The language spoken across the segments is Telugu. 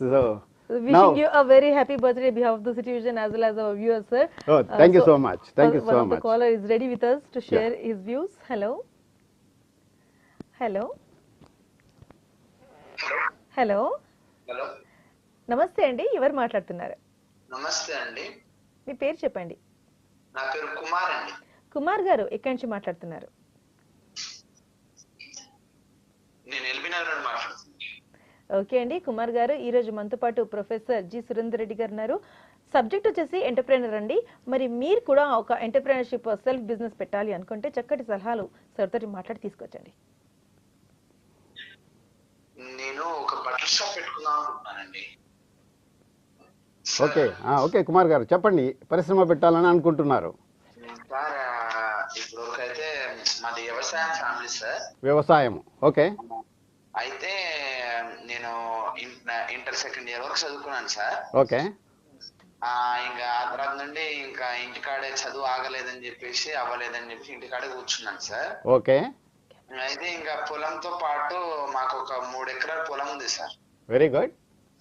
So Wishing now, you a very happy birthday on behalf of the City Vision as well as our viewers, sir. oh, thank you so much. Thank you One so of the much. caller is ready with us to share Yeah. his views. Hello. Hello. Hello hello నమస్తే అండి, ఎవరు మాట్లాడుతున్నారు? నమస్తే అండి, మీ పేరు చెప్పండి. నా పేరు కుమార్ అండి. కుమార్ గారు ఎక్కడి నుంచి మాట్లాడుతున్నారు? నేను ఎల్బీ నగర్ నుండి మాట్లాడుతున్నాను. ఓకే అండి, కుమార్ గారు ఈరోజు మనతో పాటు ప్రొఫెసర్ జి సురేందర్ రెడ్డి గారు ఉన్నారు. సబ్జెక్ట్ వచ్చేసి ఎంటర్ప్రెనర్ అండి. మరి మీరు కూడా ఒక ఎంటర్ప్రెనర్షిప్ సెల్ఫ్ బిజినెస్ పెట్టాలి అనుకుంటే చక్కటి సలహాలు సార్ తోటి మాట్లాడి తీసుకొచ్చండి. నేను ఒక బట్టల షాప్ పెట్టుకుందాం అనుకుంటున్నానండి. ఓకే ఓకే కుమార్ గారు చెప్పండి, పరిశ్రమ పెట్టాలని అనుకుంటున్నారు. సార్ ఇప్పుడు అయితే మాది వ్యవసాయం ఫ్యామిలీ సార్. వ్యవసాయం ఓకే. అయితే నేను ఇంటర్ సెకండ్ ఇయర్ వరకు చదువుకున్నాను సార్. ఓకే. ఇంకా ఆ తర్వాత నుండి ఇంకా ఇంటికాడే చదువు ఆగలేదని చెప్పేసి అవ్వలేదని చెప్పి ఇంటికాడే కూర్చున్నాను సార్. ఓకే. అయితే ఇంకా పొలంతో పాటు మాకు ఒక 3 ఎకరాల పొలం ఉంది సార్. వెరీ గుడ్,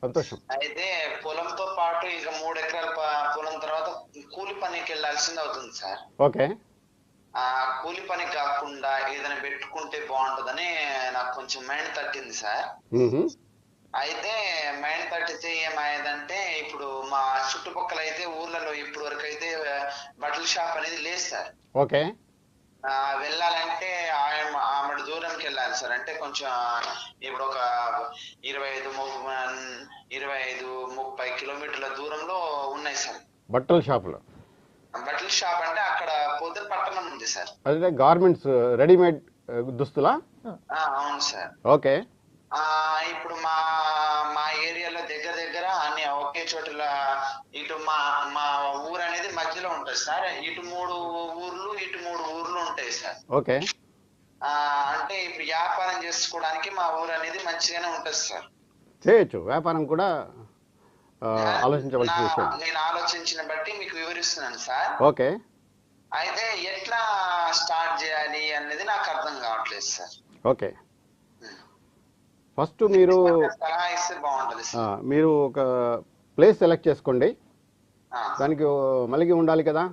సంతోషం. అయితే పొలంతో పాటు ఇంకా 3 ఎకరాల పొలం తర్వాత కూలి పనికి వెళ్ళాల్సింది అవుతుంది సార్. ఓకే. ఆ కూలి పని కాకుండా ఏదైనా పెట్టుకుంటే బాగుంటుందని నాకు కొంచెం మైండ్ తట్టింది సార్. అయితే మైండ్ తట్టితే ఏమయ్యేదంటే ఇప్పుడు మా చుట్టుపక్కల అయితే ఊర్లలో ఇప్పుడు వరకు అయితే బట్టల షాప్ అనేది లేదు సార్. ఓకే. వెళ్ళాలంటే ఆమె దూరంకి వెళ్ళాలి సార్. అంటే కొంచెం ఇప్పుడు ఒక 25-30 కిలోమీటర్ల దూరంలో ఉన్నాయి సార్ బట్టల షాపులు. బట్టల షాప్ అంటే అక్కడ పొద్దున పట్టణం ఉంది సార్. అదే గార్మెంట్స్, రెడీమేడ్ దుస్తులా? అవును సార్. ఓకే. ఇప్పుడు మా మా ఏరియాలో దగ్గర దగ్గర అన్ని ఒకే చోట్ల ఇటు మా మా ఊరు అనేది మధ్యలో ఉంటుంది సార్. ఇటు 3 ఊర్లు ఇటు 3 ఊర్లు ఉంటాయి సార్. ఓకే. అంటే ఇప్పుడు వ్యాపారం చేసుకోవడానికి మా ఊరు అనేది మంచిగానే ఉంటది సార్. చేయొచ్చు, వ్యాపారం కూడా ఆలోచించవలసిన విషయం. నేను ఆలోచించిన బట్టి మీకు వివరిస్తున్నాను సార్. ఓకే. అయితే ఎట్లా స్టార్ట్ చేయాలి అనేది నాకు అర్థం కావట్లేదు సార్. ఓకే. ఫస్ట్ మీరు సలహా ఇస్తే బాగుంటుంది సార్. మీరు ఒక ప్లేస్ సెలెక్ట్ చేసుకోండి. దానికి మలిగి ఉండాలి కదా,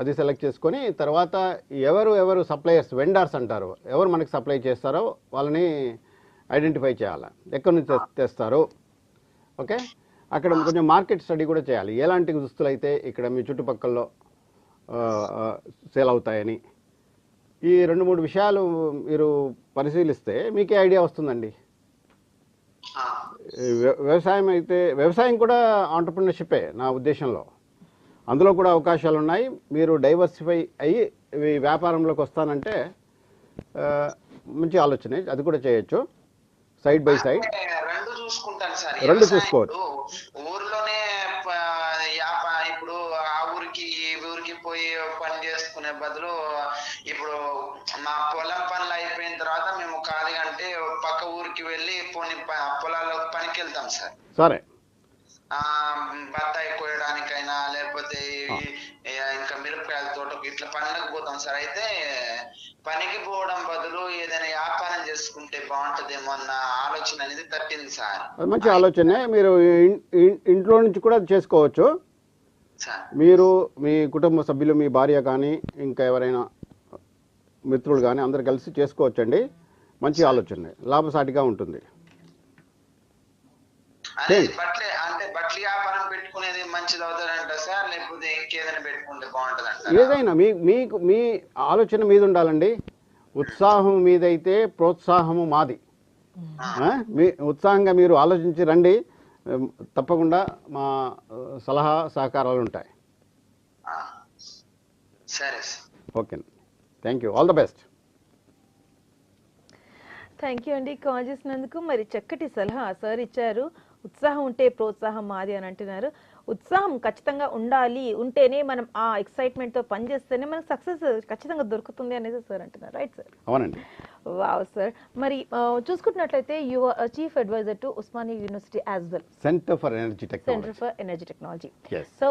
అది సెలెక్ట్ చేసుకొని తర్వాత ఎవరు సప్లయర్స్, వెండర్స్ అంటారు, ఎవరు మనకి సప్లై చేస్తారో వాళ్ళని ఐడెంటిఫై చేయాలి. ఎక్కడి నుంచి తెస్తారు. ఓకే. అక్కడ కొంచెం మార్కెట్ స్టడీ కూడా చేయాలి. ఎలాంటి దుస్తులు అయితే ఇక్కడ మీ చుట్టుపక్కల సేల్ అవుతాయని. ఈ 2-3 విషయాలు మీరు పరిశీలిస్తే మీకే ఐడియా వస్తుందండి. వ్యవసాయం అయితే వ్యవసాయం కూడా ఆంటర్‌ప్రెన్యూర్‌షిప్పే నా ఉద్దేశంలో. అందులో కూడా అవకాశాలు ఉన్నాయి. మీరు డైవర్సిఫై అయ్యి వ్యాపారంలోకి వస్తానంటే మంచి ఆలోచనే, అది కూడా చేయొచ్చు. సైడ్ బై సైడ్ రెండు చూసుకుంటాను సార్. రెండు చూసుకోవచ్చు. ఊర్లోనే ఇప్పుడు ఆ ఊరికి ఈ ఊరికి పోయి పని చేసుకునే బదులు ఇప్పుడు మా పొలం పనులు అయిపోయిన తర్వాత మేము ఖాళీగా అంటే పక్క ఊరికి వెళ్ళి పొలాల్లో పనికి వెళ్తాం సార్. సరే. బత్తాయి కోయడానికైనా లేకపోతే ఇంకా మిరపకాయల తోటకు ఇట్లా పనులకు పోతాం సార్. అయితే పనికి పోవడం బదులు ఏదైనా వ్యాపారం చేసుకుంటే బాగుంటదేమో అన్న ఆలోచన అనేది తట్టింది సార్. మంచి ఆలోచనే. మీరు ఇంట్లో నుంచి కూడా చేసుకోవచ్చు. మీరు మీ కుటుంబ సభ్యులు, మీ భార్య కానీ ఇంకా ఎవరైనా మిత్రులు కానీ అందరు కలిసి చేసుకోవచ్చండి. మంచి ఆలోచనే, లాభసాటిగా ఉంటుంది. బట్టల వ్యాపారం పెట్టుకునేది మంచిది అవుతుందంట సార్, లేకపోతే ఇంకేదైనా పెట్టుకుంటే బాగుంటుందంట? ఏదైనా మీకు మీ ఆలోచన మీద ఉండాలండి. ఉత్సాహం మీదైతే ప్రోత్సాహము మాది. మీ ఉత్సాహంగా మీరు ఆలోచించి రండి, తప్పకుండా మా సలహా సహకారాలు ఉంటాయి. సరే. Okay, thank you, all the best. Thank you అండి కాల్ చేసినందుకు. మరి చక్కటి సలహా సార్ ఇచ్చారు. ఉత్సాహం ఉంటే ప్రోత్సాహం మాది అని అంటున్నారు. ఉత్సాహం ఖచ్చితంగా ఉండాలి, ఉంటేనే మనం ఆ ఎక్సైట్మెంట్తో పనిచేస్తేనే మనకు సక్సెస్ ఖచ్చితంగా దొరుకుతుంది అనేది సార్ అంటున్నారు. Right sir? అవునండి. Wow sir. మరి చూసుకుంటున్నట్లయితే you are chief advisor to Osmania university as well, centre for energy technology. Yes. So